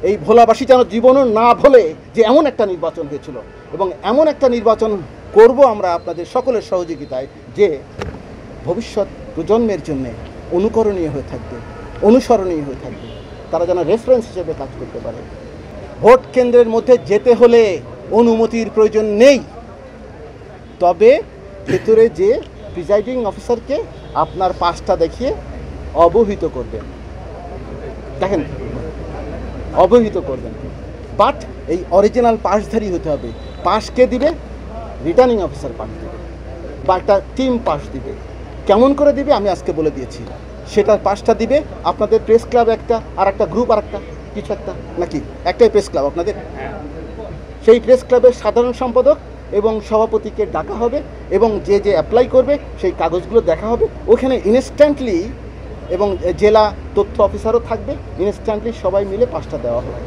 এই ভোলাবাসী যেন জীবনও না ভোলে যে এমন একটা নির্বাচন হয়েছিল, এবং এমন একটা নির্বাচন করব আমরা আপনাদের সকলের সহযোগিতায় যে ভবিষ্যৎ প্রজন্মের জন্যে অনুকরণীয় হয়ে থাকবে, অনুসরণীয় হয়ে থাকবে, তারা যেন রেফারেন্স হিসেবে কাজ করতে পারে। ভোট কেন্দ্রের মধ্যে যেতে হলে অনুমতির প্রয়োজন নেই, তবে ভেতরে যে প্রিজাইডিং অফিসারকে আপনার পাসটা দেখিয়ে অবহিত করবেন, দেখেন অবহিত করবেন, বাট এই অরিজিনাল পাসধারী হতে হবে। পাস কে দিবে? রিটার্নিং অফিসার পাস দিবে, বা একটা টিম পাস দিবে। কেমন করে দিবে আমি আজকে বলে দিয়েছি। সেটার পাসটা দিবে আপনাদের প্রেস ক্লাব একটা, আর একটা গ্রুপ আর একটা কিছু একটা, নাকি একটাই প্রেস ক্লাব আপনাদের? সেই প্রেস ক্লাবের সাধারণ সম্পাদক এবং সভাপতিকে ডাকা হবে, এবং যে যে অ্যাপ্লাই করবে সেই কাগজগুলো দেখা হবে ওখানে ইনস্ট্যান্টলি, এবং জেলা তথ্য অফিসারও থাকবে, ইনস্ট্যান্টলি সবাই মিলে পাসটা দেওয়া হবে।